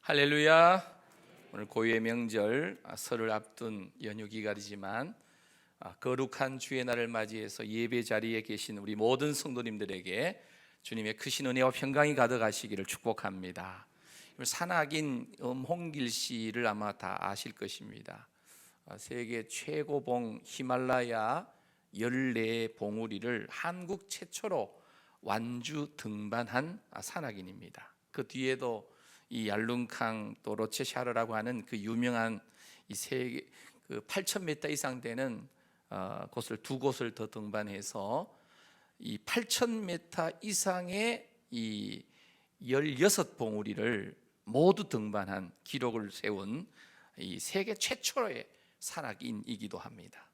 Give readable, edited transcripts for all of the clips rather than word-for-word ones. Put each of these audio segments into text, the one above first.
할렐루야. 오늘 고유의 명절 설을 앞둔 연휴 기간이지만 거룩한 주의 날을 맞이해서 예배 자리에 계신 우리 모든 성도님들에게 주님의 크신 은혜와 평강이 가득하시기를 축복합니다. 산악인 엄홍길 씨를 아마 다 아실 것입니다. 세계 최고봉 히말라야 14봉우리를 한국 최초로 완주 등반한 산악인입니다. 그 뒤에도 이 얄룬캉 또 로체샤르라고 하는 그 유명한 이 세계 8,000m 이상 되는 곳을 두 곳을 더 등반해서 이 8,000m 이상의 이 16봉우리를 모두 등반한 기록을 세운 이 세계 최초의 산악인이기도 합니다.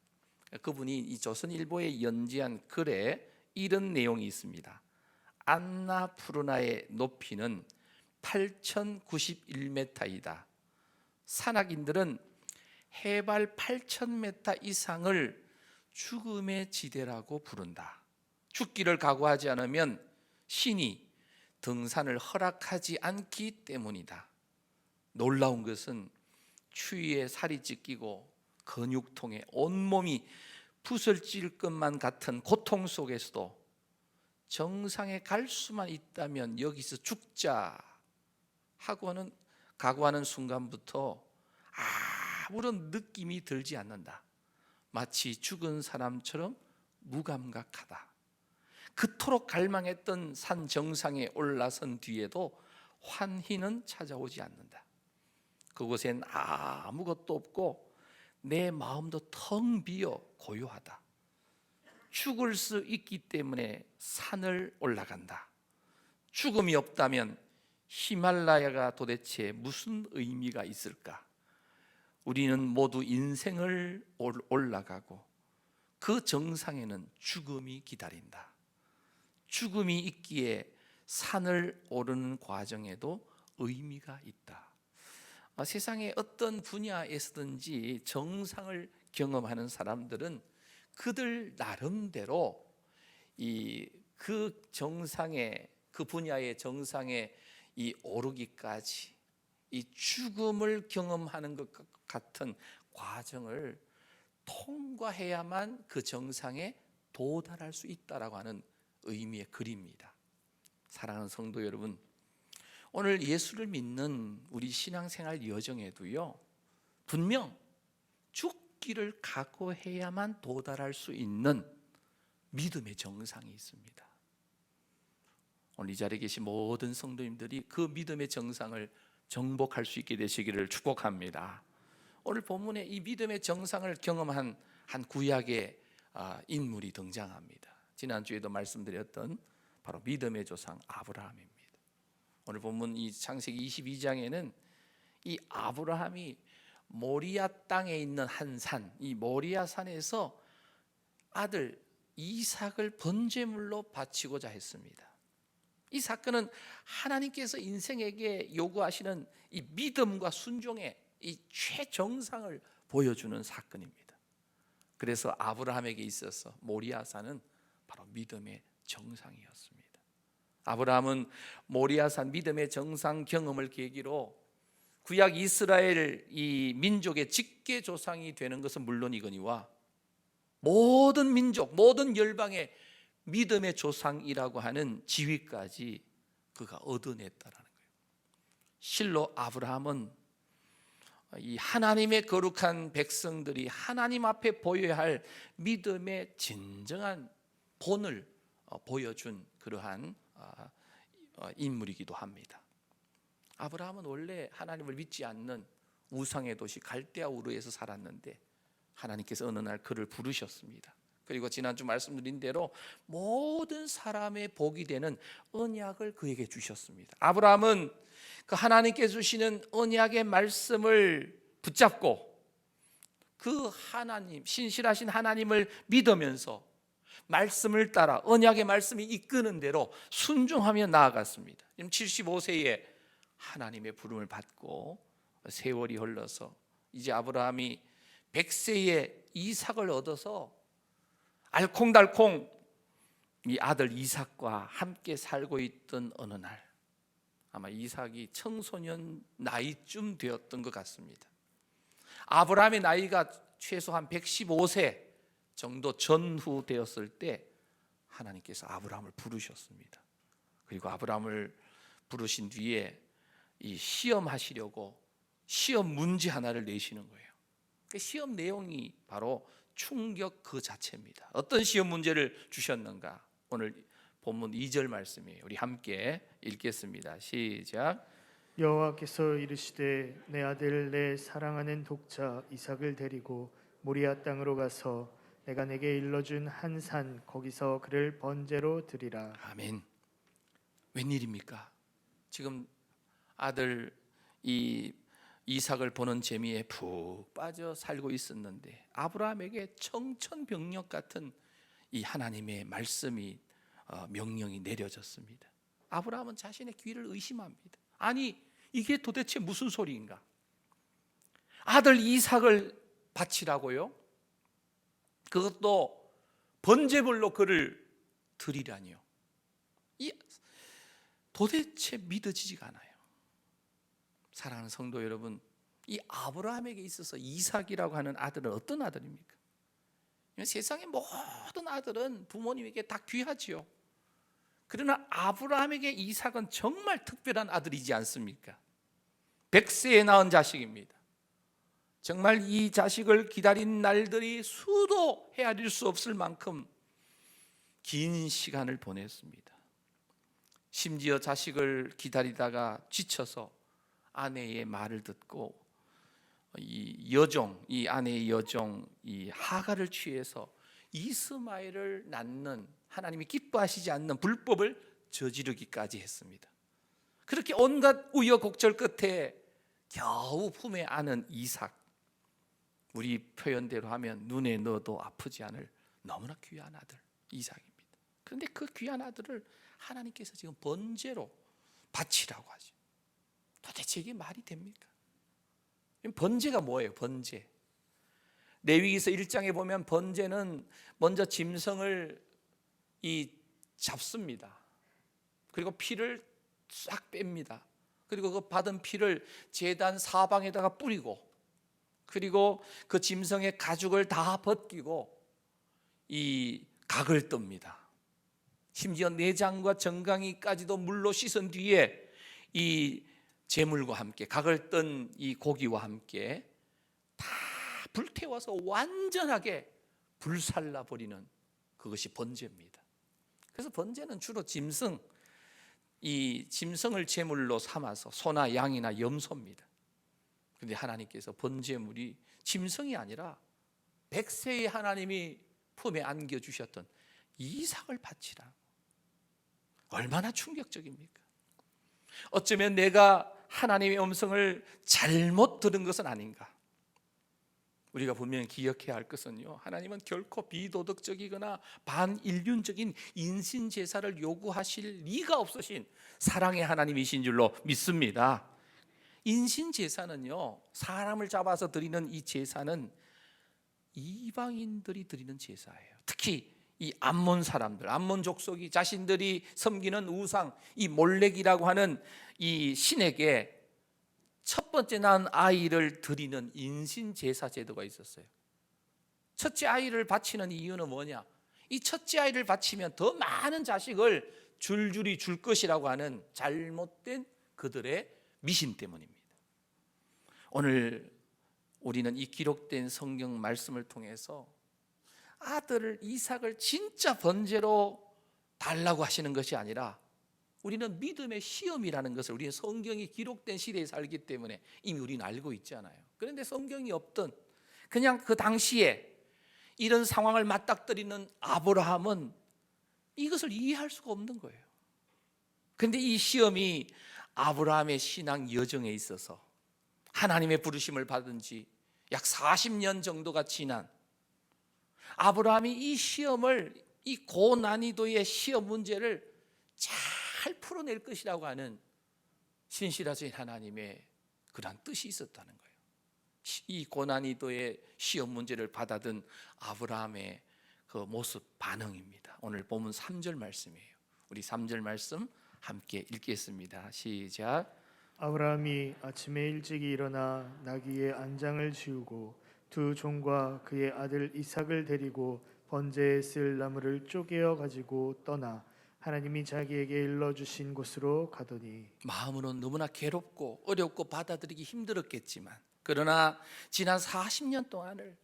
그분이 이 조선일보에 연재한 글에 이런 내용이 있습니다. 안나푸르나의 높이는 8,091m이다. 산악인들은 해발 8,000m 이상을 죽음의 지대라고 부른다. 죽기를 각오하지 않으면 신이 등산을 허락하지 않기 때문이다. 놀라운 것은 추위에 살이 찢기고 근육통에 온몸이 부서질 것만 같은 고통 속에서도 정상에 갈 수만 있다면 여기서 죽자 하고는 각오하는 순간부터 아무런 느낌이 들지 않는다. 마치 죽은 사람처럼 무감각하다. 그토록 갈망했던 산 정상에 올라선 뒤에도 환희는 찾아오지 않는다. 그곳엔 아무것도 없고 내 마음도 텅 비어 고요하다. 죽을 수 있기 때문에 산을 올라간다. 죽음이 없다면 히말라야가 도대체 무슨 의미가 있을까? 우리는 모두 인생을 올라가고 그 정상에는 죽음이 기다린다. 죽음이 있기에 산을 오르는 과정에도 의미가 있다. 세상의 어떤 분야에서든지 정상을 경험하는 사람들은 그들 나름대로 그 정상에, 그 분야의 정상에 오르기까지 이 죽음을 경험하는 것 같은 과정을 통과해야만 그 정상에 도달할 수 있다라고 하는 의미의 글입니다. 사랑하는 성도 여러분, 오늘 예수를 믿는 우리 신앙생활 여정에도요, 분명 죽기를 각오해야만 도달할 수 있는 믿음의 정상이 있습니다. 오늘 이 자리에 계신 모든 성도님들이 그 믿음의 정상을 정복할 수 있게 되시기를 축복합니다. 오늘 본문에 이 믿음의 정상을 경험한 한 구약의 인물이 등장합니다. 지난주에도 말씀드렸던 바로 믿음의 조상 아브라함입니다. 오늘 본문 이 창세기 22장에는 이 아브라함이 모리아 땅에 있는 한 산, 이 모리아 산에서 아들 이삭을 번제물로 바치고자 했습니다. 이 사건은 하나님께서 인생에게 요구하시는 이 믿음과 순종의 이 최정상을 보여주는 사건입니다. 그래서 아브라함에게 있어서 모리아산은 바로 믿음의 정상이었습니다. 아브라함은 모리아산 믿음의 정상 경험을 계기로 구약 이스라엘 이 민족의 직계 조상이 되는 것은 물론이거니와 모든 민족, 모든 열방의 믿음의 조상이라고 하는 지위까지 그가 얻어냈다라는 거예요. 실로 아브라함은 이 하나님의 거룩한 백성들이 하나님 앞에 보여야 할 믿음의 진정한 본을 보여준 그러한 인물이기도 합니다. 아브라함은 원래 하나님을 믿지 않는 우상의 도시 갈대아 우르에서 살았는데 하나님께서 어느 날 그를 부르셨습니다. 그리고 지난주 말씀드린 대로 모든 사람의 복이 되는 언약을 그에게 주셨습니다. 아브라함은 그 하나님께서 주시는 언약의 말씀을 붙잡고 그 하나님, 신실하신 하나님을 믿으면서 말씀을 따라 언약의 말씀이 이끄는 대로 순종하며 나아갔습니다. 75세에 하나님의 부름을 받고 세월이 흘러서 이제 아브라함이 100세에 이삭을 얻어서 알콩달콩 이 아들 이삭과 함께 살고 있던 어느 날 아마 이삭이 청소년 나이쯤 되었던 것 같습니다. 아브라함의 나이가 최소한 115세 정도 전후 되었을 때 하나님께서 아브라함을 부르셨습니다. 그리고 아브라함을 부르신 뒤에 이 시험하시려고 시험 문제 하나를 내시는 거예요. 그 시험 내용이 바로 충격 그 자체입니다. 어떤 시험 문제를 주셨는가? 오늘 본문 2절 말씀이에요. 우리 함께 읽겠습니다. 시작. 여호와께서 이르시되 내 아들 내 사랑하는 독자 이삭을 데리고 모리아 땅으로 가서 내가 내게 일러준 한 산 거기서 그를 번제로 드리라. 아멘. 웬일입니까? 지금 아들 이 이삭을 보는 재미에 푹 빠져 살고 있었는데 아브라함에게 청천벽력 같은 이 하나님의 말씀이 명령이 내려졌습니다. 아브라함은 자신의 귀를 의심합니다. 아니 이게 도대체 무슨 소리인가? 아들 이삭을 바치라고요? 그것도 번제물로 그를 드리라니요. 이 도대체 믿어지지가 않아요. 사랑하는 성도 여러분, 이 아브라함에게 있어서 이삭이라고 하는 아들은 어떤 아들입니까? 세상의 모든 아들은 부모님에게 다 귀하지요. 그러나 아브라함에게 이삭은 정말 특별한 아들이지 않습니까? 100세에 낳은 자식입니다. 정말 이 자식을 기다린 날들이 수도 헤아릴 수 없을 만큼 긴 시간을 보냈습니다. 심지어 자식을 기다리다가 지쳐서 아내의 말을 듣고 이 아내의 여종 이 하갈을 취해서 이스마엘을 낳는 하나님이 기뻐하시지 않는 불법을 저지르기까지 했습니다. 그렇게 온갖 우여곡절 끝에 겨우 품에 안은 이삭, 우리 표현대로 하면 눈에 넣어도 아프지 않을 너무나 귀한 아들 이삭입니다. 그런데 그 귀한 아들을 하나님께서 지금 번제로 바치라고 하죠. 도대체 이게 말이 됩니까? 번제가 뭐예요? 번제. 레위기서 1장에 보면 번제는 먼저 짐승을 잡습니다. 그리고 피를 싹 뺍니다. 그리고 그 받은 피를 제단 사방에다가 뿌리고, 그리고 그 짐승의 가죽을 다 벗기고 이 각을 뜹니다. 심지어 내장과 정강이까지도 물로 씻은 뒤에 이 제물과 함께 각을 뜬 이 고기와 함께 다 불태워서 완전하게 불살라 버리는 그것이 번제입니다. 그래서 번제는 주로 짐승을 제물로 삼아서 소나 양이나 염소입니다. 그런데 하나님께서 번제물이 짐승이 아니라 100세의 하나님이 품에 안겨주셨던 이삭을 바치라. 얼마나 충격적입니까? 어쩌면 내가 하나님의 음성을 잘못 들은 것은 아닌가? 우리가 분명히 기억해야 할 것은요, 하나님은 결코 비도덕적이거나 반인륜적인 인신제사를 요구하실 리가 없으신 사랑의 하나님이신 줄로 믿습니다. 인신제사는요, 사람을 잡아서 드리는 이 제사는 이방인들이 드리는 제사예요. 특히 이 암몬 사람들, 암몬 족속이 자신들이 섬기는 우상, 이 몰렉이라고 하는 이 신에게 첫 번째 낳은 아이를 드리는 인신제사 제도가 있었어요. 첫째 아이를 바치는 이유는 뭐냐? 이 첫째 아이를 바치면 더 많은 자식을 줄줄이 줄 것이라고 하는 잘못된 그들의 미신 때문입니다. 오늘 우리는 이 기록된 성경 말씀을 통해서 아들 이삭을 진짜 번제로 달라고 하시는 것이 아니라 우리는 믿음의 시험이라는 것을 우리는 성경이 기록된 시대에 살기 때문에 이미 우리는 알고 있잖아요. 그런데 성경이 없던 그냥 그 당시에 이런 상황을 맞닥뜨리는 아브라함은 이것을 이해할 수가 없는 거예요. 그런데 이 시험이 아브라함의 신앙 여정에 있어서 하나님의 부르심을 받은 지 약 40년 정도가 지난 아브라함이 이 시험을, 이 고난이도의 시험 문제를 잘 풀어낼 것이라고 하는 신실하신 하나님의 그러한 뜻이 있었다는 거예요. 이 고난이도의 시험 문제를 받아든 아브라함의 그 모습 반응입니다. 오늘 본문 3절 말씀이에요. 우리 3절 말씀 함께 읽겠습니다. 시작. 아브라함이 아침에 일찍 일어나 나귀의 안장을 지우고 두 종과 그의 아들 이삭을 데리고 번제에 쓸 나무를 쪼개어 가지고 떠나 하나님이 자기에게 일러주신 곳으로 가더니 마음으로는 너무나 괴롭고 어렵고 받아들이기 힘들었겠지만, 그러나 지난 40년 동안을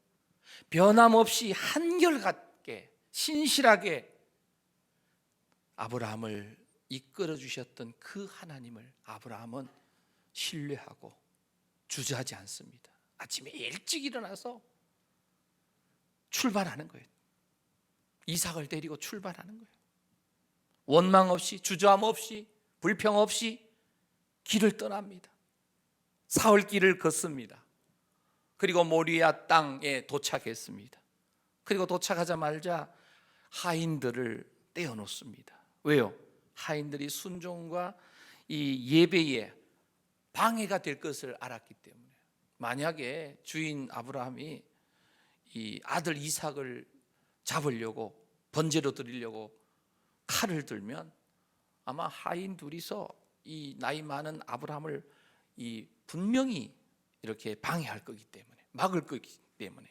변함없이 한결같게 신실하게 아브라함을 이끌어 주셨던 그 하나님을 아브라함은 신뢰하고 주저하지 않습니다. 아침에 일찍 일어나서 출발하는 거예요. 이삭을 데리고 출발하는 거예요. 원망 없이, 주저함 없이, 불평 없이 길을 떠납니다. 사흘길을 걷습니다. 그리고 모리아 땅에 도착했습니다. 그리고 도착하자마자 하인들을 떼어놓습니다. 왜요? 하인들이 순종과 이 예배에 방해가 될 것을 알았기 때문에. 만약에 주인 아브라함이 이 아들 이삭을 잡으려고, 번제로 드리려고 칼을 들면 아마 하인 둘이서 이 나이 많은 아브라함을 이 분명히 이렇게 방해할 거기 때문에, 막을 거기 때문에.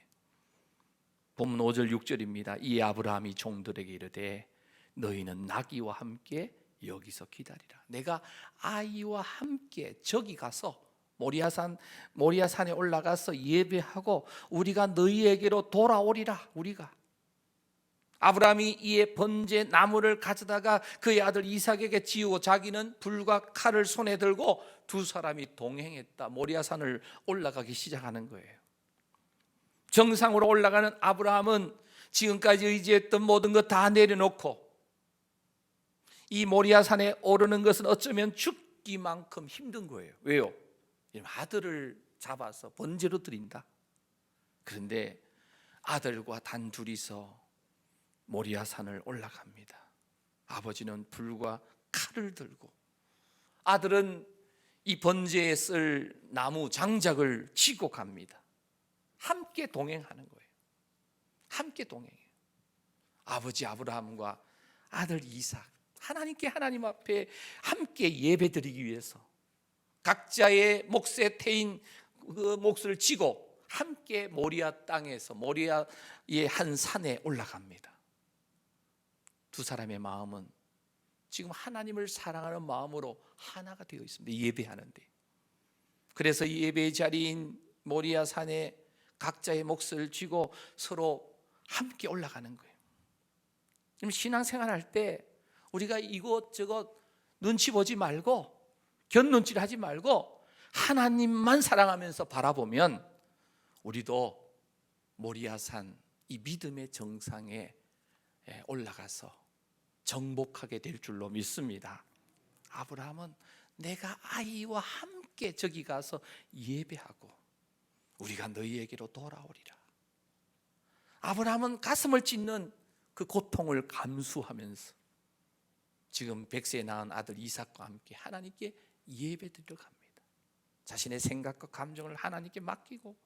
본문 5절 6절입니다. 이에 아브라함이 종들에게 이르되 너희는 나귀와 함께 여기서 기다리라. 내가 아이와 함께 저기 가서 모리아산에 올라가서 예배하고 우리가 너희에게로 돌아오리라. 우리가 아브라함이 이에 번제 나무를 가져다가 그의 아들 이삭에게 지우고 자기는 불과 칼을 손에 들고 두 사람이 동행했다. 모리아산을 올라가기 시작하는 거예요. 정상으로 올라가는 아브라함은 지금까지 의지했던 모든 것 다 내려놓고 이 모리아산에 오르는 것은 어쩌면 죽기만큼 힘든 거예요. 왜요? 아들을 잡아서 번제로 드린다. 그런데 아들과 단 둘이서 모리아산을 올라갑니다. 아버지는 불과 칼을 들고, 아들은 이 번제에 쓸 나무 장작을 쥐고 갑니다. 함께 동행하는 거예요. 함께 동행해요. 아버지 아브라함과 아들 이삭, 하나님께 하나님 앞에 함께 예배드리기 위해서 각자의 몫에 태인 그 몫을 쥐고 함께 모리아 땅에서, 모리아의 한 산에 올라갑니다. 두 사람의 마음은 지금 하나님을 사랑하는 마음으로 하나가 되어 있습니다. 예배하는데. 그래서 이 예배의 자리인 모리아 산에 각자의 몫을 쥐고 서로 함께 올라가는 거예요. 신앙생활할 때 우리가 이것저것 눈치 보지 말고, 곁눈질 하지 말고 하나님만 사랑하면서 바라보면 우리도 모리아산 이 믿음의 정상에 올라가서 정복하게 될 줄로 믿습니다. 아브라함은 내가 아이와 함께 저기 가서 예배하고 우리가 너희에게로 돌아오리라. 아브라함은 가슴을 찢는 그 고통을 감수하면서 지금 100세에 낳은 아들 이삭과 함께 하나님께 예배드리러 갑니다. 자신의 생각과 감정을 하나님께 맡기고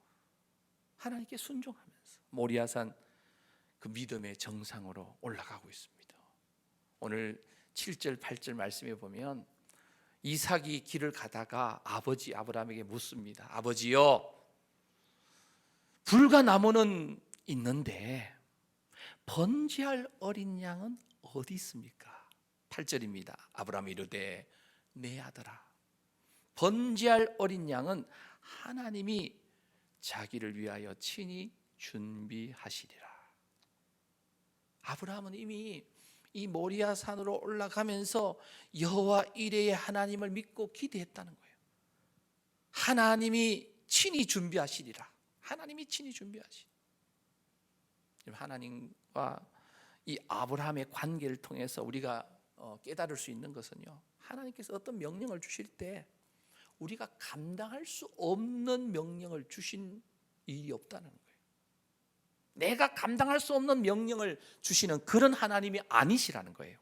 하나님께 순종하면서 모리아산 그 믿음의 정상으로 올라가고 있습니다. 오늘 7절 8절 말씀에 보면 이삭이 길을 가다가 아버지 아브라함에게 묻습니다. 아버지요, 불과 나무는 있는데 번제할 어린 양은 어디 있습니까? 8절입니다. 아브라함이 이르되 내 아들아, 번제할 어린 양은 하나님이 자기를 위하여 친히 준비하시리라. 아브라함은 이미 이 모리아 산으로 올라가면서 여호와 이레의 하나님을 믿고 기대했다는 거예요. 하나님이 친히 준비하시리라. 하나님이 친히 준비하시리라. 하나님과 이 아브라함의 관계를 통해서 우리가 깨달을 수 있는 것은요, 하나님께서 어떤 명령을 주실 때 우리가 감당할 수 없는 명령을 주신 일이 없다는 거예요. 내가 감당할 수 없는 명령을 주시는 그런 하나님이 아니시라는 거예요.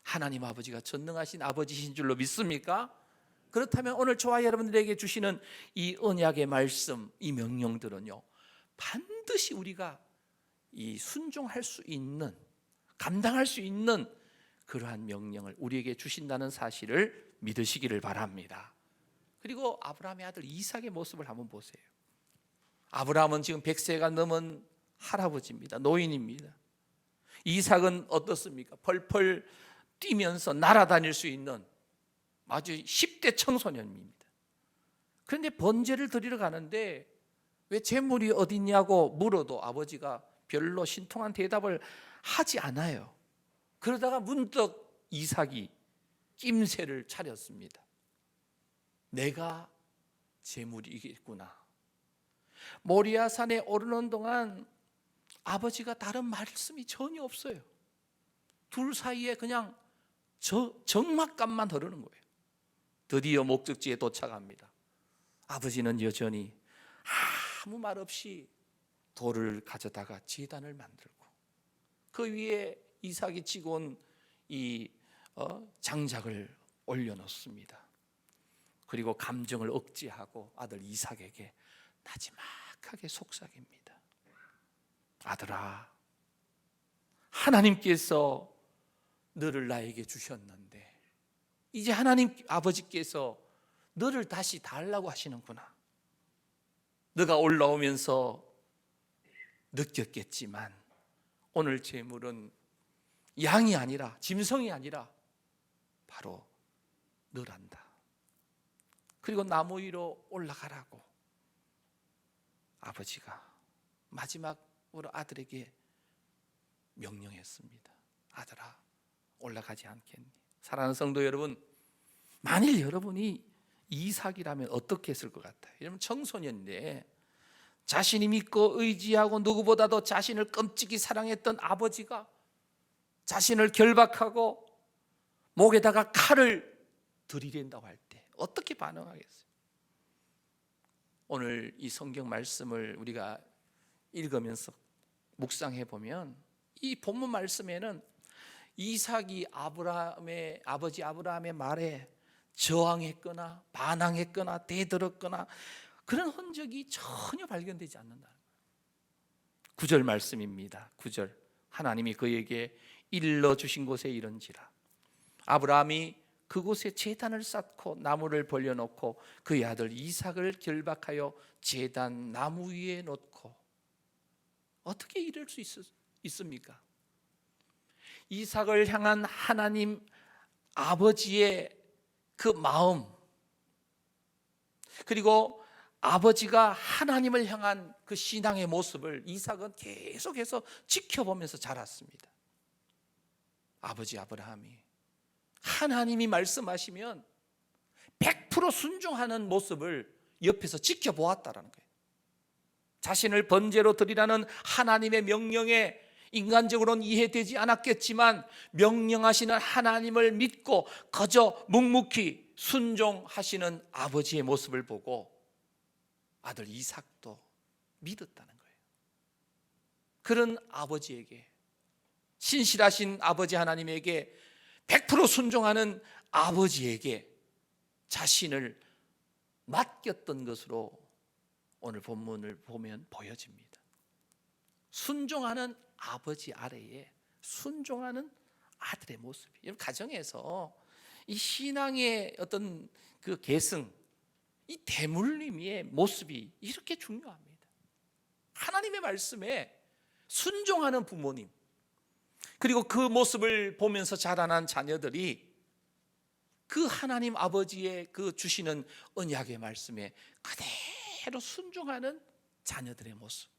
하나님 아버지가 전능하신 아버지신 줄로 믿습니까? 그렇다면 오늘 저와 여러분들에게 주시는 이 언약의 말씀, 이 명령들은요, 반드시 우리가 이 순종할 수 있는, 감당할 수 있는 그러한 명령을 우리에게 주신다는 사실을 믿으시기를 바랍니다. 그리고 아브라함의 아들 이삭의 모습을 한번 보세요. 아브라함은 지금 100세가 넘은 할아버지입니다. 노인입니다. 이삭은 어떻습니까? 펄펄 뛰면서 날아다닐 수 있는 아주 10대 청소년입니다. 그런데 번제를 드리러 가는데 왜 제물이 어딨냐고 물어도 아버지가 별로 신통한 대답을 하지 않아요. 그러다가 문득 이삭이 낌새를 차렸습니다. 내가 제물이겠구나. 모리아산에 오르는 동안 아버지가 다른 말씀이 전혀 없어요. 둘 사이에 그냥 적막감만 흐르는 거예요. 드디어 목적지에 도착합니다. 아버지는 여전히 아무 말 없이 돌을 가져다가 제단을 만들고 그 위에 이삭이 치고 온 이 장작을 올려놓습니다. 그리고 감정을 억제하고 아들 이삭에게 나지막하게 속삭입니다. 아들아, 하나님께서 너를 나에게 주셨는데 이제 하나님 아버지께서 너를 다시 달라고 하시는구나. 너가 올라오면서 느꼈겠지만 오늘 제물은 양이 아니라 짐승이 아니라 바로 너란다. 그리고 나무 위로 올라가라고 아버지가 마지막으로 아들에게 명령했습니다. 아들아, 올라가지 않겠니? 사랑하는 성도 여러분, 만일 여러분이 이삭이라면 어떻게 했을 것 같아요? 여러분 청소년인데 자신이 믿고 의지하고 누구보다도 자신을 끔찍이 사랑했던 아버지가 자신을 결박하고 목에다가 칼을 들이댄다고 할 때 어떻게 반응하겠어요? 오늘 이 성경 말씀을 우리가 읽으면서 묵상해 보면 이 본문 말씀에는 이삭이 아브라함의 아버지 아브라함의 말에 저항했거나 반항했거나 대들었거나 그런 흔적이 전혀 발견되지 않는다. 9절 말씀입니다. 9절 하나님이 그에게 일러 주신 곳에 이른지라. 아브라함이 그곳에 제단을 쌓고 나무를 벌려놓고 그의 아들 이삭을 결박하여 제단 나무 위에 놓고. 어떻게 이럴 수 있습니까? 이삭을 향한 하나님 아버지의 그 마음, 그리고 아버지가 하나님을 향한 그 신앙의 모습을 이삭은 계속해서 지켜보면서 자랐습니다. 아버지 아브라함이 하나님이 말씀하시면 100% 순종하는 모습을 옆에서 지켜보았다라는 거예요. 자신을 번제로 드리라는 하나님의 명령에 인간적으로는 이해되지 않았겠지만 명령하시는 하나님을 믿고 그저 묵묵히 순종하시는 아버지의 모습을 보고 아들 이삭도 믿었다는 거예요. 그런 아버지에게, 신실하신 아버지 하나님에게 100% 순종하는 아버지에게 자신을 맡겼던 것으로 오늘 본문을 보면 보여집니다. 순종하는 아버지 아래에 순종하는 아들의 모습이, 여러분 가정에서 이 신앙의 어떤 그 계승, 이 대물림의 모습이 이렇게 중요합니다. 하나님의 말씀에 순종하는 부모님, 그리고 그 모습을 보면서 자라난 자녀들이 그 하나님 아버지의 그 주시는 언약의 말씀에 그대로 순종하는 자녀들의 모습,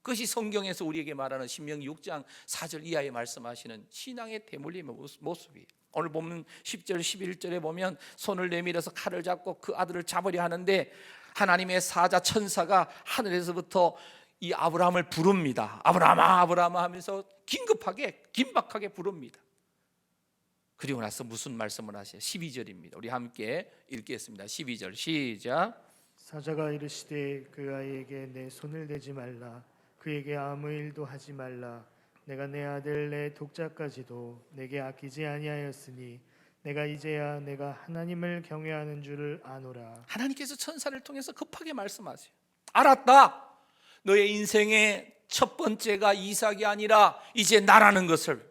그것이 성경에서 우리에게 말하는 신명기 6장 4절 이하에 말씀하시는 신앙의 대물림의 모습이, 오늘 보면 10절 11절에 보면 손을 내밀어서 칼을 잡고 그 아들을 잡으려 하는데 하나님의 사자 천사가 하늘에서부터 이 아브라함을 부릅니다. 아브라함아 아브라함아 하면서 긴박하게 부릅니다. 그리고 나서 무슨 말씀을 하세요? 12절입니다. 우리 함께 읽겠습니다. 12절 시작. 사자가 이르시되 그 아이에게 내 손을 대지 말라. 그에게 아무 일도 하지 말라. 내가 내 아들 내 독자까지도 내게 아끼지 아니하였으니 내가 이제야 내가 하나님을 경외하는 줄을 아노라. 하나님께서 천사를 통해서 급하게 말씀하세요. 알았다. 너의 인생의 첫 번째가 이삭이 아니라 이제 나라는 것을,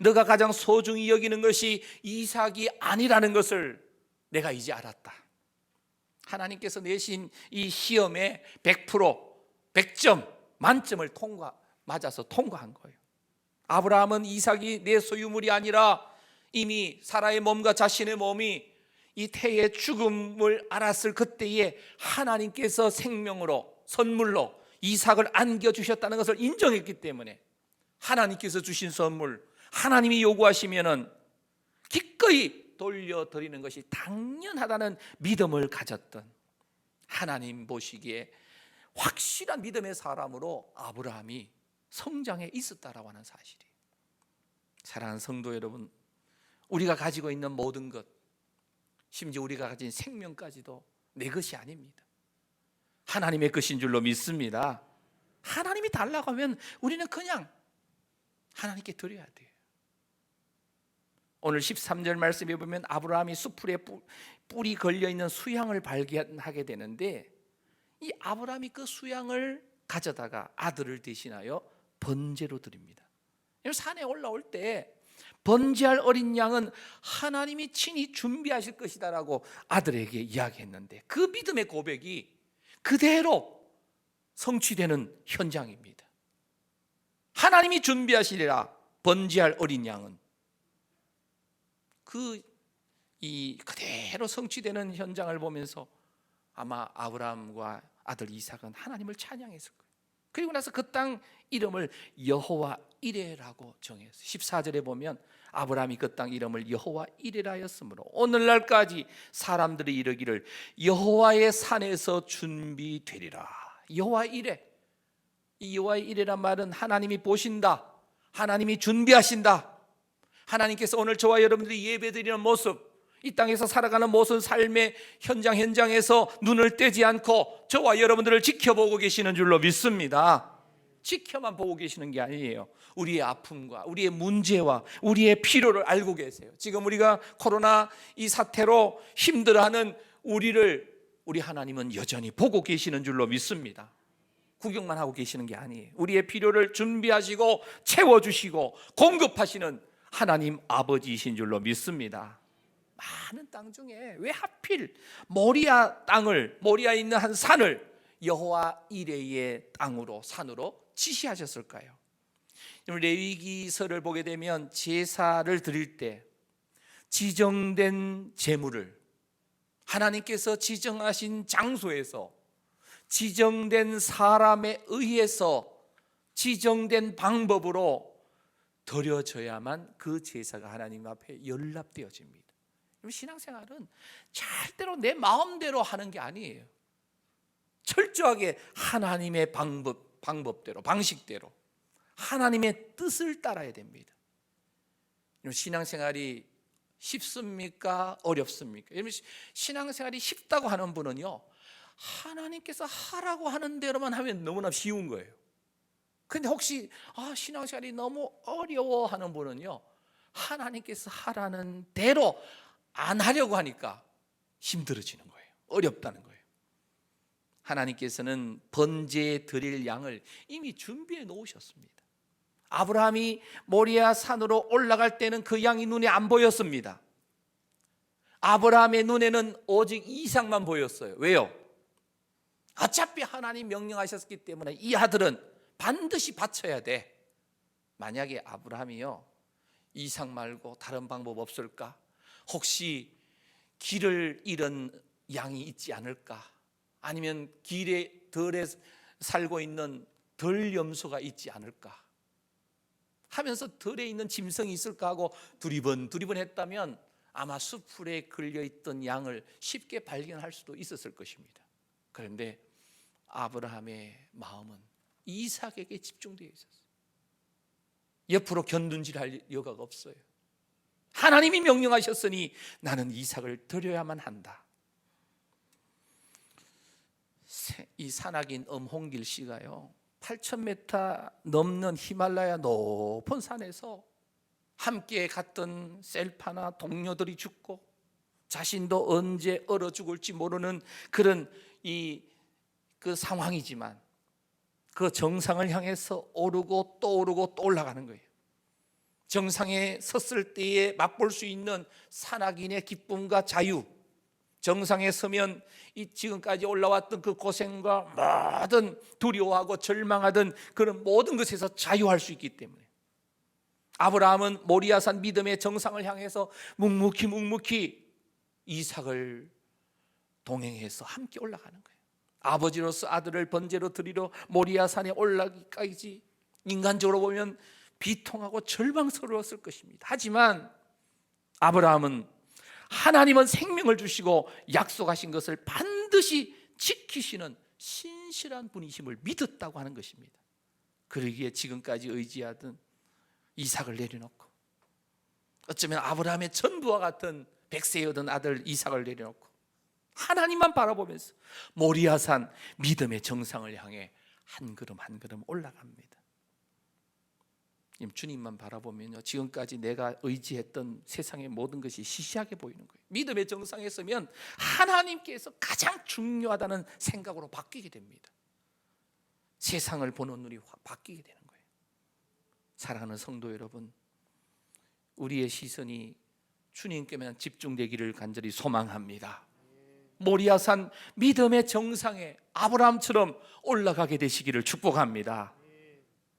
너가 가장 소중히 여기는 것이 이삭이 아니라는 것을 내가 이제 알았다. 하나님께서 내신 이 시험에 100%, 100점, 만점을 맞아서 통과한 거예요. 아브라함은 이삭이 내 소유물이 아니라 이미 사라의 몸과 자신의 몸이 이 태의 죽음을 알았을 그때에 하나님께서 생명으로, 선물로 이삭을 안겨주셨다는 것을 인정했기 때문에 하나님께서 주신 선물, 하나님이 요구하시면은 기꺼이 돌려드리는 것이 당연하다는 믿음을 가졌던, 하나님 보시기에 확실한 믿음의 사람으로 아브라함이 성장해 있었다라고 하는 사실이에요. 사랑하는 성도 여러분, 우리가 가지고 있는 모든 것, 심지어 우리가 가진 생명까지도 내 것이 아닙니다. 하나님의 것인 줄로 믿습니다. 하나님이 달라고 하면 우리는 그냥 하나님께 드려야 돼요. 오늘 13절 말씀에 보면 아브라함이 수풀에 뿔이 걸려있는 수양을 발견하게 되는데, 이 아브라함이 그 수양을 가져다가 아들을 대신하여 번제로 드립니다. 산에 올라올 때 번제할 어린 양은 하나님이 친히 준비하실 것이다라고 아들에게 이야기했는데, 그 믿음의 고백이 그대로 성취되는 현장입니다. 하나님이 준비하시리라 번제할 어린 양은 그대로 성취되는 현장을 보면서 아마 아브라함과 아들 이삭은 하나님을 찬양했을 거예요. 그리고 나서 그 땅 이름을 여호와 이레라고 정했어요. 14절에 보면 아브라함이 그 땅 이름을 여호와 이레라 하였으므로 오늘날까지 사람들이 이르기를 여호와의 산에서 준비되리라. 여호와 이레, 이 여호와 이레란 말은 하나님이 보신다, 하나님이 준비하신다. 하나님께서 오늘 저와 여러분들이 예배드리는 모습, 이 땅에서 살아가는 모든 삶의 현장에서 눈을 떼지 않고 저와 여러분들을 지켜보고 계시는 줄로 믿습니다. 지켜만 보고 계시는 게 아니에요. 우리의 아픔과 우리의 문제와 우리의 필요를 알고 계세요. 지금 우리가 코로나 이 사태로 힘들어하는 우리 하나님은 여전히 보고 계시는 줄로 믿습니다. 구경만 하고 계시는 게 아니에요. 우리의 필요를 준비하시고 채워주시고 공급하시는 하나님 아버지이신 줄로 믿습니다. 많은 땅 중에 왜 하필 모리아에 있는 한 산을 여호와 이레의 땅으로, 산으로 지시하셨을까요? 레위기서를 보게 되면 제사를 드릴 때 지정된 제물을 하나님께서 지정하신 장소에서 지정된 사람에 의해서 지정된 방법으로 드려져야만 그 제사가 하나님 앞에 연락되어집니다. 신앙생활은 절대로 내 마음대로 하는 게 아니에요. 철저하게 하나님의 방법대로, 방식대로 하나님의 뜻을 따라야 됩니다. 신앙생활이 쉽습니까? 어렵습니까? 신앙생활이 쉽다고 하는 분은요, 하나님께서 하라고 하는 대로만 하면 너무나 쉬운 거예요. 근데 혹시 신앙생활이 너무 어려워 하는 분은요, 하나님께서 하라는 대로 안 하려고 하니까 힘들어지는 거예요. 어렵다는 거예요. 하나님께서는 번제에 드릴 양을 이미 준비해 놓으셨습니다. 아브라함이 모리아 산으로 올라갈 때는 그 양이 눈에 안 보였습니다. 아브라함의 눈에는 오직 이삭만 보였어요. 왜요? 어차피 하나님 명령하셨기 때문에 이 아들은 반드시 바쳐야 돼. 만약에 아브라함이요, 이삭 말고 다른 방법 없을까? 혹시 길을 잃은 양이 있지 않을까? 아니면 길에 덜에 살고 있는 덜 염소가 있지 않을까? 하면서 덜에 있는 짐승이 있을까 하고 두리번 했다면 아마 수풀에 걸려있던 양을 쉽게 발견할 수도 있었을 것입니다. 그런데 아브라함의 마음은 이삭에게 집중되어 있었어요. 옆으로 견눈질할 여가가 없어요. 하나님이 명령하셨으니 나는 이삭을 드려야만 한다. 이 산악인 엄홍길 씨가요, 8,000m 넘는 히말라야 높은 산에서 함께 갔던 셀파나 동료들이 죽고 자신도 언제 얼어 죽을지 모르는 그런 그 상황이지만 그 정상을 향해서 오르고 또 올라가는 거예요. 정상에 섰을 때에 맛볼 수 있는 산악인의 기쁨과 자유, 정상에 서면 이 지금까지 올라왔던 그 고생과 모든 두려워하고 절망하던 그런 모든 것에서 자유할 수 있기 때문에 아브라함은 모리아산 믿음의 정상을 향해서 묵묵히 이삭을 동행해서 함께 올라가는 거예요. 아버지로서 아들을 번제로 드리러 모리아산에 올라가기까지 인간적으로 보면 비통하고 절망스러웠을 것입니다. 하지만 아브라함은 하나님은 생명을 주시고 약속하신 것을 반드시 지키시는 신실한 분이심을 믿었다고 하는 것입니다. 그러기에 지금까지 의지하던 이삭을 내려놓고, 어쩌면 아브라함의 전부와 같은 백세에 얻은 아들 이삭을 내려놓고 하나님만 바라보면서 모리아산 믿음의 정상을 향해 한 걸음 한 걸음 올라갑니다. 주님만 바라보면요, 지금까지 내가 의지했던 세상의 모든 것이 시시하게 보이는 거예요. 믿음의 정상에 서면 하나님께서 가장 중요하다는 생각으로 바뀌게 됩니다. 세상을 보는 눈이 확 바뀌게 되는 거예요. 사랑하는 성도 여러분, 우리의 시선이 주님께만 집중되기를 간절히 소망합니다. 모리아산 믿음의 정상에 아브라함처럼 올라가게 되시기를 축복합니다.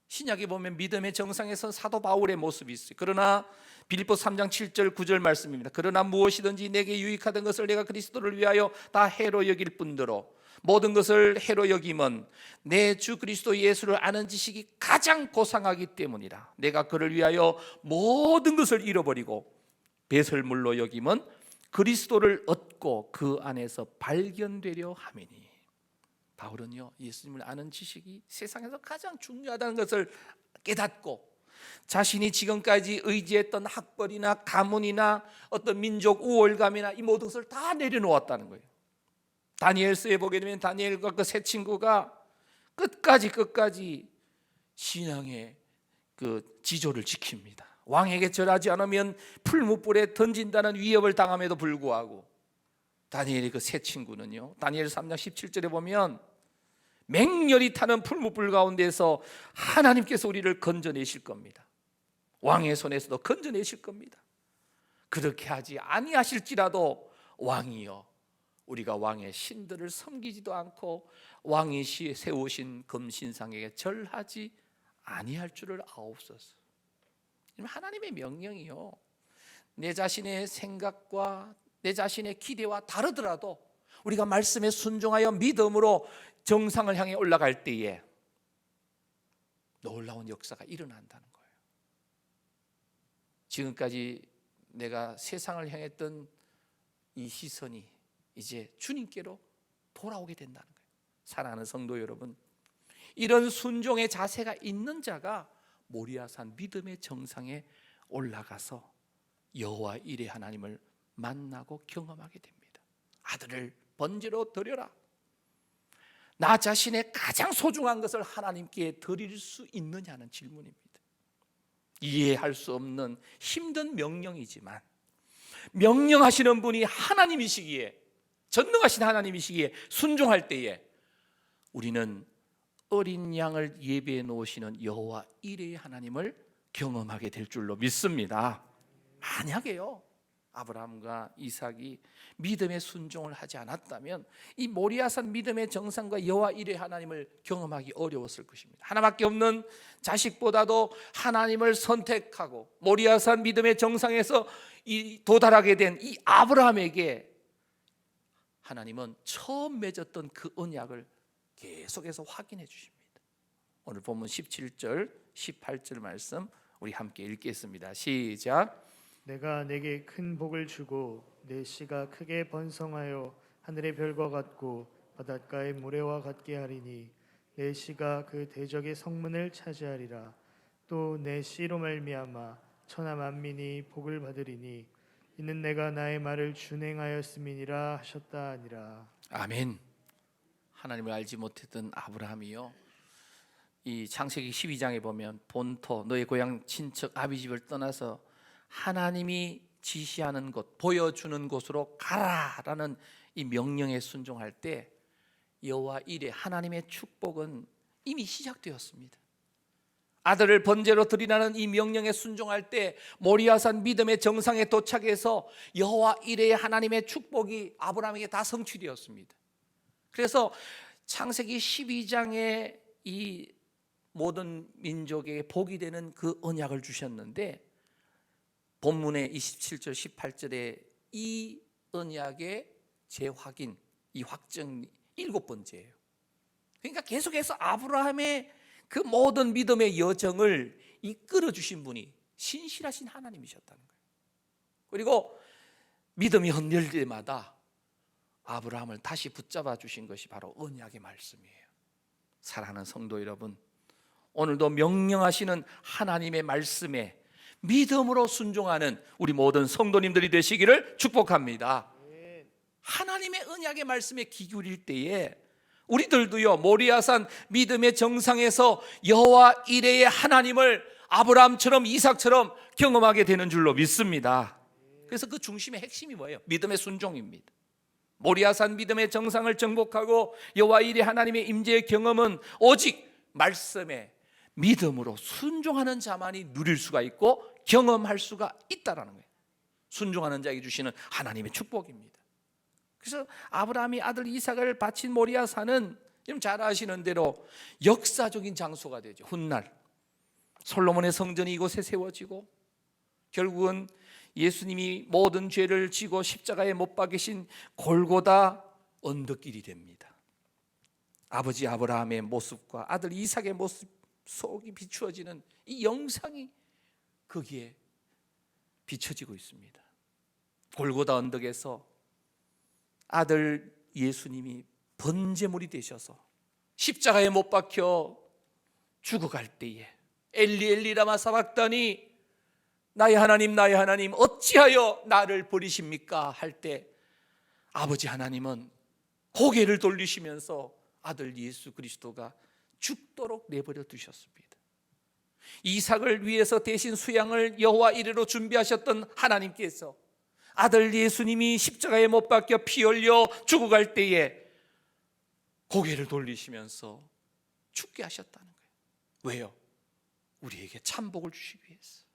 신약에 보면 믿음의 정상에서 사도 바울의 모습이 있어요. 그러나 빌립보 3장 7절 9절 말씀입니다. 그러나 무엇이든지 내게 유익하던 것을 내가 그리스도를 위하여 다 해로 여길 뿐더러 모든 것을 해로 여김은 내 주 그리스도 예수를 아는 지식이 가장 고상하기 때문이라. 내가 그를 위하여 모든 것을 잃어버리고 배설물로 여김은 그리스도를 얻고 그 안에서 발견되려 함이니. 바울은요, 예수님을 아는 지식이 세상에서 가장 중요하다는 것을 깨닫고 자신이 지금까지 의지했던 학벌이나 가문이나 어떤 민족 우월감이나 이 모든 것을 다 내려놓았다는 거예요. 다니엘서에 보게 되면 다니엘과 그 세 친구가 끝까지 신앙의 그 지조를 지킵니다. 왕에게 절하지 않으면 풀무불에 던진다는 위협을 당함에도 불구하고 다니엘의 그 세 친구는요, 다니엘 3장 17절에 보면 맹렬히 타는 풀무불 가운데서 하나님께서 우리를 건져내실 겁니다. 왕의 손에서도 건져내실 겁니다. 그렇게 하지 아니하실지라도 왕이여, 우리가 왕의 신들을 섬기지도 않고 왕이 세우신 금신상에게 절하지 아니할 줄을 아옵소서. 하나님의 명령이요, 내 자신의 생각과 내 자신의 기대와 다르더라도 우리가 말씀에 순종하여 믿음으로 정상을 향해 올라갈 때에 놀라운 역사가 일어난다는 거예요. 지금까지 내가 세상을 향했던 이 시선이 이제 주님께로 돌아오게 된다는 거예요. 사랑하는 성도 여러분, 이런 순종의 자세가 있는 자가 모리아산 믿음의 정상에 올라가서 여호와 이레 하나님을 만나고 경험하게 됩니다. 아들을 번제로 드려라. 나 자신의 가장 소중한 것을 하나님께 드릴 수 있느냐는 질문입니다. 이해할 수 없는 힘든 명령이지만 명령하시는 분이 하나님이시기에, 전능하신 하나님이시기에 순종할 때에 우리는 어린 양을 예배해 놓으시는 여호와 이레의 하나님을 경험하게 될 줄로 믿습니다. 만약에요, 아브라함과 이삭이 믿음의 순종을 하지 않았다면 이 모리아산 믿음의 정상과 여호와 이레 하나님을 경험하기 어려웠을 것입니다. 하나밖에 없는 자식보다도 하나님을 선택하고 모리아산 믿음의 정상에서 도달하게 된 이 아브라함에게 하나님은 처음 맺었던 그 언약을 계속해서 확인해 주십니다. 오늘 본문 17절 18절 말씀 우리 함께 읽겠습니다. 시작. 내가 내게 큰 복을 주고 내 씨가 크게 번성하여 하늘의 별과 같고 바닷가의 모래와 같게 하리니 내 씨가 그 대적의 성문을 차지하리라. 또 내 씨로 말미암아 천하 만민이 복을 받으리니 이는 내가 나의 말을 준행하였음이니라 하셨다 하니라. 아멘. 하나님을 알지 못했던 아브라함이요, 이 창세기 12장에 보면 본토 너의 고향 친척 아비 집을 떠나서 하나님이 지시하는 곳, 보여주는 곳으로 가라라는 이 명령에 순종할 때 여호와 이레 하나님의 축복은 이미 시작되었습니다. 아들을 번제로 드리라는 이 명령에 순종할 때 모리아산 믿음의 정상에 도착해서 여호와 이레의 하나님의 축복이 아브라함에게 다 성취되었습니다. 그래서 창세기 12장에 이 모든 민족에게 복이 되는 그 언약을 주셨는데 본문의 27절 18절에 이 언약의 재확인, 이 확정이 7번째예요. 그러니까 계속해서 아브라함의 그 모든 믿음의 여정을 이끌어 주신 분이 신실하신 하나님이셨다는 거예요. 그리고 믿음이 흔들릴 때마다 아브라함을 다시 붙잡아 주신 것이 바로 언약의 말씀이에요. 사랑하는 성도 여러분, 오늘도 명령하시는 하나님의 말씀에 믿음으로 순종하는 우리 모든 성도님들이 되시기를 축복합니다. 하나님의 언약의 말씀에 귀 기울일 때에 우리들도요, 모리아산 믿음의 정상에서 여호와 이레의 하나님을 아브라함처럼 이삭처럼 경험하게 되는 줄로 믿습니다. 그래서 그 중심의 핵심이 뭐예요? 믿음의 순종입니다. 모리아산 믿음의 정상을 정복하고 여호와 이레 하나님의 임재의 경험은 오직 말씀에 믿음으로 순종하는 자만이 누릴 수가 있고 경험할 수가 있다라는 거예요. 순종하는 자에게 주시는 하나님의 축복입니다. 그래서 아브라함이 아들 이삭을 바친 모리아산은 여러분 잘 아시는 대로 역사적인 장소가 되죠. 훗날 솔로몬의 성전이 이곳에 세워지고 결국은 예수님이 모든 죄를 지고 십자가에 못 박히신 골고다 언덕길이 됩니다. 아버지 아브라함의 모습과 아들 이삭의 모습 속이 비추어지는 이 영상이 거기에 비춰지고 있습니다. 골고다 언덕에서 아들 예수님이 번제물이 되셔서 십자가에 못 박혀 죽어갈 때에 엘리 엘리 라마 사박다니 나의 하나님 어찌하여 나를 버리십니까 할 때 아버지 하나님은 고개를 돌리시면서 아들 예수 그리스도가 죽도록 내버려 두셨습니다. 이삭을 위해서 대신 수양을 여호와 이레로 준비하셨던 하나님께서 아들 예수님이 십자가에 못 박혀 피 흘려 죽어갈 때에 고개를 돌리시면서 죽게 하셨다는 거예요. 왜요? 우리에게 참복을 주시기 위해서.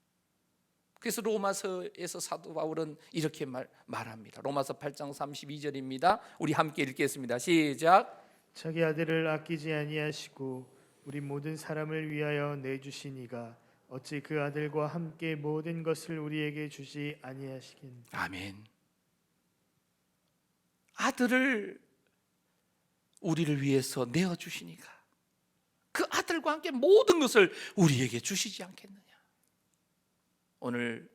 그래서 로마서에서 사도 바울은 이렇게 말합니다. 로마서 8장 32절입니다. 우리 함께 읽겠습니다. 시작. 자기 아들을 아끼지 아니하시고 우리 모든 사람을 위하여 내주시니가 어찌 그 아들과 함께 모든 것을 우리에게 주지 아니하시겠느냐. 아멘. 아들을 우리를 위해서 내어주시니까 그 아들과 함께 모든 것을 우리에게 주시지 않겠느냐. 오늘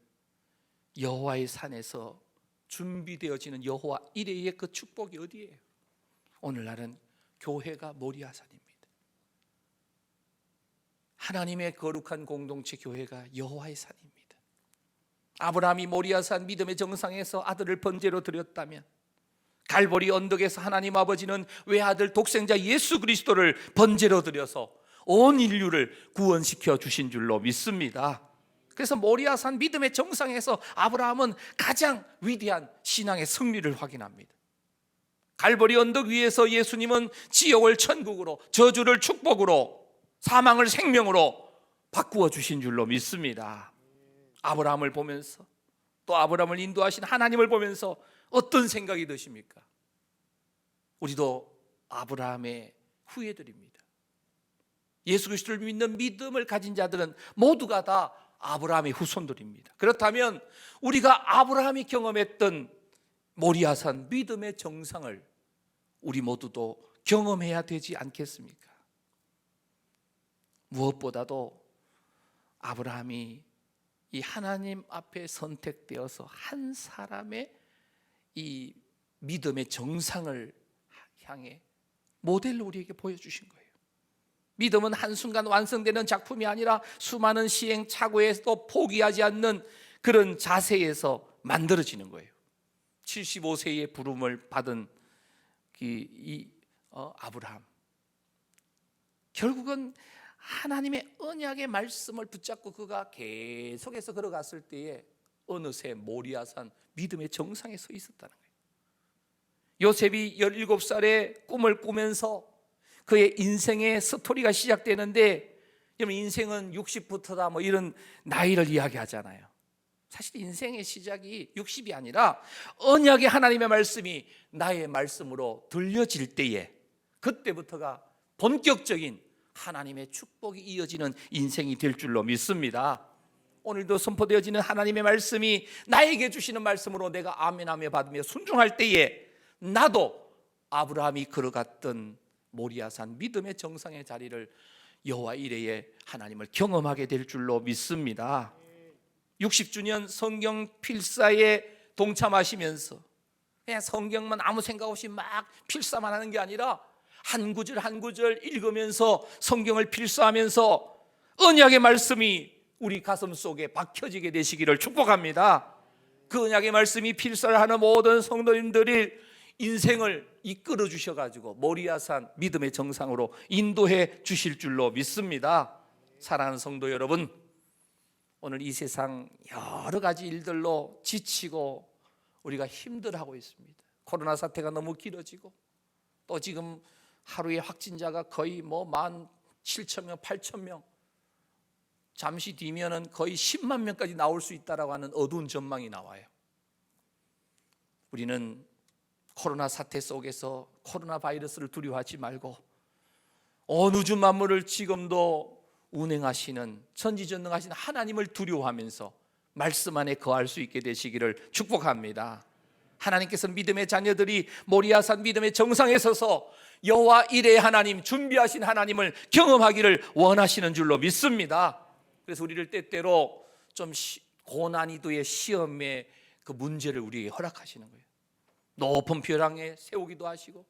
여호와의 산에서 준비되어지는 여호와 이레의 그 축복이 어디예요? 오늘날은 교회가 모리아산입니다. 하나님의 거룩한 공동체 교회가 여호와의 산입니다. 아브라함이 모리아산 믿음의 정상에서 아들을 번제로 드렸다면 갈보리 언덕에서 하나님 아버지는 외아들 독생자 예수 그리스도를 번제로 드려서 온 인류를 구원시켜 주신 줄로 믿습니다. 그래서 모리아산 믿음의 정상에서 아브라함은 가장 위대한 신앙의 승리를 확인합니다. 갈보리 언덕 위에서 예수님은 지옥을 천국으로, 저주를 축복으로, 사망을 생명으로 바꾸어 주신 줄로 믿습니다. 아브라함을 보면서 또 아브라함을 인도하신 하나님을 보면서 어떤 생각이 드십니까? 우리도 아브라함의 후예들입니다. 예수 그리스도를 믿는 믿음을 가진 자들은 모두가 다 아브라함의 후손들입니다. 그렇다면 우리가 아브라함이 경험했던 모리아산 믿음의 정상을 우리 모두도 경험해야 되지 않겠습니까? 무엇보다도 아브라함이 이 하나님 앞에 선택되어서 한 사람의 이 믿음의 정상을 향해 모델로 우리에게 보여주신 거예요. 믿음은 한순간 완성되는 작품이 아니라 수많은 시행착오에도 포기하지 않는 그런 자세에서 만들어지는 거예요. 75세의 부름을 받은 아브라함, 결국은 하나님의 언약의 말씀을 붙잡고 그가 계속해서 걸어갔을 때에 어느새 모리아산 믿음의 정상에 서 있었다는 거예요. 요셉이 17살에 꿈을 꾸면서 그의 인생의 스토리가 시작되는데 여러분 인생은 60부터다 뭐 이런 나이를 이야기하잖아요. 사실 인생의 시작이 60이 아니라 언약의 하나님의 말씀이 나의 말씀으로 들려질 때에 그때부터가 본격적인 하나님의 축복이 이어지는 인생이 될 줄로 믿습니다. 오늘도 선포되어지는 하나님의 말씀이 나에게 주시는 말씀으로 내가 아멘하며 받으며 순종할 때에 나도 아브라함이 걸어갔던 모리아산 믿음의 정상의 자리를 여호와 이레의 하나님을 경험하게 될 줄로 믿습니다. 60주년 성경 필사에 동참하시면서 그냥 성경만 아무 생각 없이 막 필사만 하는 게 아니라 한 구절 한 구절 읽으면서 성경을 필사하면서 언약의 말씀이 우리 가슴 속에 박혀지게 되시기를 축복합니다. 그 언약의 말씀이 필사를 하는 모든 성도님들이 인생을 이끌어 주셔가지고 모리아산 믿음의 정상으로 인도해 주실 줄로 믿습니다. 사랑하는 성도 여러분, 오늘 이 세상 여러 가지 일들로 지치고 우리가 힘들어하고 있습니다. 코로나 사태가 너무 길어지고 또 지금 하루에 확진자가 거의 뭐 17,000명, 8,000명, 잠시 뒤면은 거의 10만 명까지 나올 수 있다라고 하는 어두운 전망이 나와요. 우리는 코로나 사태 속에서 코로나 바이러스를 두려워하지 말고 온 우주 만물을 지금도 운행하시는 전지전능하신 하나님을 두려워하면서 말씀 안에 거할 수 있게 되시기를 축복합니다. 하나님께서 믿음의 자녀들이 모리아산 믿음의 정상에 서서 여호와 이레의 하나님, 준비하신 하나님을 경험하기를 원하시는 줄로 믿습니다. 그래서 우리를 때때로 좀 고난이도의 시험의 그 문제를 우리에게 허락하시는 거예요. 높은 벼랑에 세우기도 하시고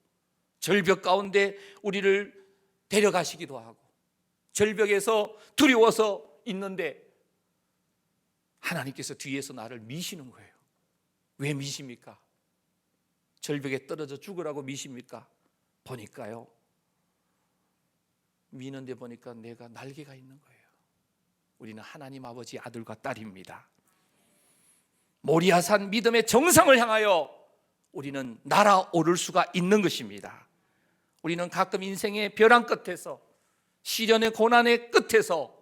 절벽 가운데 우리를 데려가시기도 하고 절벽에서 두려워서 있는데 하나님께서 뒤에서 나를 미시는 거예요. 왜 미십니까? 절벽에 떨어져 죽으라고 미십니까? 보니까요, 미는데 보니까 내가 날개가 있는 거예요. 우리는 하나님 아버지 아들과 딸입니다. 모리아산 믿음의 정상을 향하여 우리는 날아오를 수가 있는 것입니다. 우리는 가끔 인생의 벼랑 끝에서 시련의 고난의 끝에서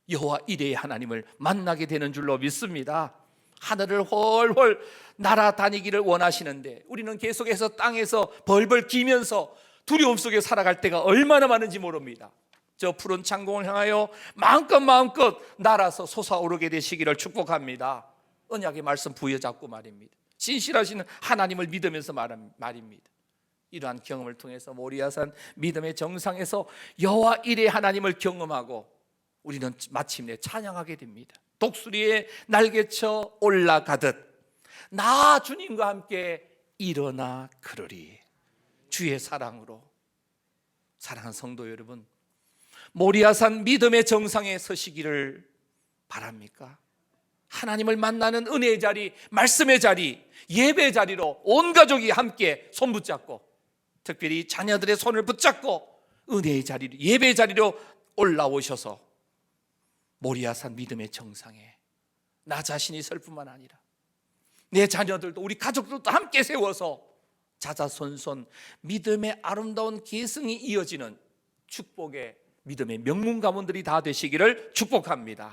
여호와 이레의 하나님을 만나게 되는 줄로 믿습니다. 하늘을 훨훨 날아다니기를 원하시는데 우리는 계속해서 땅에서 벌벌 기면서 두려움 속에 살아갈 때가 얼마나 많은지 모릅니다. 저 푸른 창공을 향하여 마음껏 날아서 솟아오르게 되시기를 축복합니다. 언약의 말씀 부여잡고 말입니다. 신실하신 하나님을 믿으면서 말입니다. 이러한 경험을 통해서 모리아산 믿음의 정상에서 여호와 이레의 하나님을 경험하고 우리는 마침내 찬양하게 됩니다. 독수리에 날개쳐 올라가듯 나 주님과 함께 일어나 그러리. 주의 사랑으로. 사랑하는 성도 여러분, 모리아산 믿음의 정상에 서시기를 바랍니까? 하나님을 만나는 은혜의 자리, 말씀의 자리, 예배의 자리로 온 가족이 함께 손 붙잡고 특별히 자녀들의 손을 붙잡고 은혜의 자리로, 예배의 자리로 올라오셔서 모리아산 믿음의 정상에 나 자신이 설 뿐만 아니라 내 자녀들도 우리 가족들도 함께 세워서 자자손손 믿음의 아름다운 계승이 이어지는 축복의 믿음의 명문 가문들이 다 되시기를 축복합니다.